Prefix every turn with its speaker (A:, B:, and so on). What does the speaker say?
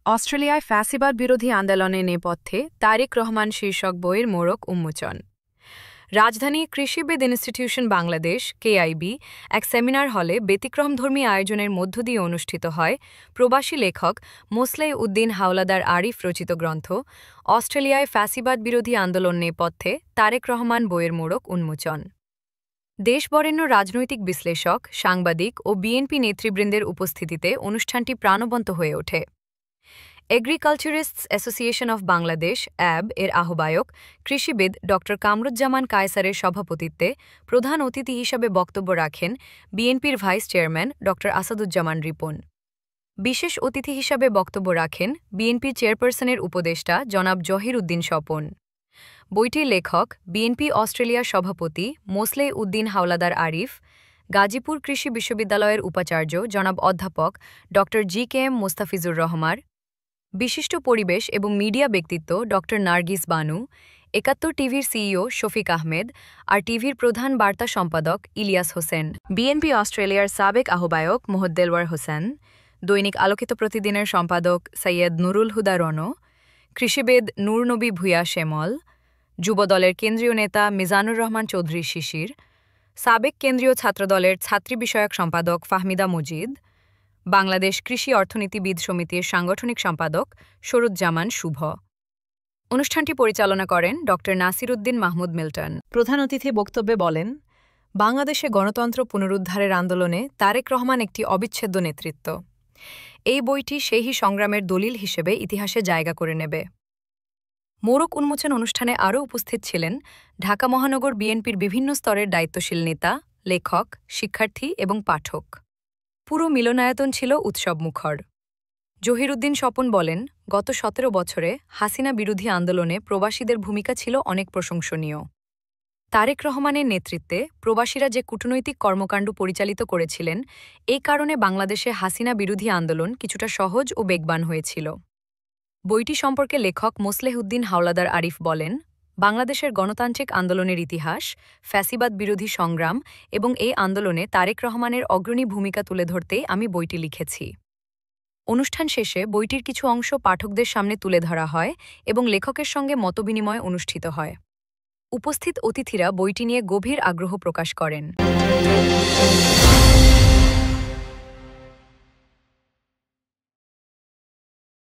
A: অস্ট্রেলিয়ায় ফ্যাসিবাদ বিরোধী আন্দোলনের নেপথ্যে তারেক রহমান শীর্ষক বইয়ের মোড়ক উন্মোচন। রাজধানী কৃষিবিদ ইনস্টিটিউশন বাংলাদেশ কেআইবি এক সেমিনার হলে ব্যতিক্রমধর্মী আয়োজনের মধ্য দিয়ে অনুষ্ঠিত হয় প্রবাসী লেখক মোসলেহ উদ্দিন হাওলাদার আরিফ রচিত গ্রন্থ অস্ট্রেলিয়ায় ফ্যাসিবাদ বিরোধী আন্দোলন নেপথ্যে তারেক রহমান বইয়ের মোড়ক উন্মোচন। দেশবরেণ্য রাজনৈতিক বিশ্লেষক, সাংবাদিক ও বিএনপি নেতৃবৃন্দের উপস্থিতিতে অনুষ্ঠানটি প্রাণবন্ত হয়ে ওঠে। এগ্রিকালচারিস্টস অ্যাসোসিয়েশন অব বাংলাদেশ অ্যাব এর আহ্বায়ক কৃষিবিদ ড কামরুজ্জামান কায়সারের সভাপতিত্বে প্রধান অতিথি হিসাবে বক্তব্য রাখেন বিএনপির ভাইস চেয়ারম্যান ড আসাদুজ্জামান রিপন। বিশেষ অতিথি হিসাবে বক্তব্য রাখেন বিএনপির চেয়ারপারসনের উপদেষ্টা জনাব জহির উদ্দিন স্বপন। বইটির লেখক বিএনপি অস্ট্রেলিয়ার সভাপতি মোসলেহ উদ্দিন হাওলাদার আরিফ, গাজীপুর কৃষি বিশ্ববিদ্যালয়ের উপাচার্য জনাব অধ্যাপক ড জি.কে.এম. মোস্তাফিজুর রহমান, বিশিষ্ট পরিবেশ এবং মিডিয়া ব্যক্তিত্ব ড নার্গিস বানু, ৭১ টিভির সিইও শফিক আহমেদ আর টিভির প্রধান বার্তা সম্পাদক ইলিয়াস হোসেন, বিএনপি অস্ট্রেলিয়ার সাবেক আহ্বায়ক মোহাম্মদ দেলওয়ার হোসেন, দৈনিক আলোকিত প্রতিদিনের সম্পাদক সৈয়দ নুরুল হুদা রনো, কৃষিবিদ নূর নবী ভূঁইয়া শেমল, যুবদলের কেন্দ্রীয় নেতা মিজানুর রহমান চৌধুরী শিশির, সাবেক কেন্দ্রীয় ছাত্রদলের ছাত্রী বিষয়ক সম্পাদক ফাহমিদা মজিদ, বাংলাদেশ কৃষি অর্থনীতিবিদ সমিতির সাংগঠনিক সম্পাদক সরুজ্জামান শুভ। অনুষ্ঠানটি পরিচালনা করেন ড নাসির উদ্দিন মাহমুদ মিল্টন। প্রধান অতিথি বক্তব্যে বলেন, বাংলাদেশে গণতন্ত্র পুনরুদ্ধারের আন্দোলনে তারেক রহমান একটি অবিচ্ছেদ্য নেতৃত্ব। এই বইটি সেই সংগ্রামের দলিল হিসেবে ইতিহাসে জায়গা করে নেবে। মোড়ক উন্মোচন অনুষ্ঠানে আরও উপস্থিত ছিলেন ঢাকা মহানগর বিএনপির বিভিন্ন স্তরের দায়িত্বশীল নেতা, লেখক, শিক্ষার্থী এবং পাঠক। পুরো মিলনায়তন ছিল উৎসবমুখর। জহির উদ্দিন স্বপন বলেন, গত ১৭ বছরে হাসিনা বিরোধী আন্দোলনে প্রবাসীদের ভূমিকা ছিল অনেক প্রশংসনীয়। তারেক রহমানের নেতৃত্বে প্রবাসীরা যে কূটনৈতিক কর্মকাণ্ড পরিচালিত করেছিলেন, এই কারণে বাংলাদেশে হাসিনা বিরোধী আন্দোলন কিছুটা সহজ ও বেগবান হয়েছিল। বইটি সম্পর্কে লেখক মোসলেহ উদ্দিন হাওলাদার আরিফ বলেন, বাংলাদেশের গণতান্ত্রিক আন্দোলনের ইতিহাস, ফ্যাসিবাদ বিরোধী সংগ্রাম এবং এই আন্দোলনে তারেক রহমানের অগ্রণী ভূমিকা তুলে ধরতেই আমি বইটি লিখেছি। অনুষ্ঠান শেষে বইটির কিছু অংশ পাঠকদের সামনে তুলে ধরা হয় এবং লেখকের সঙ্গে মতবিনিময় অনুষ্ঠিত হয়। উপস্থিত অতিথিরা বইটি নিয়ে গভীর আগ্রহ প্রকাশ করেন।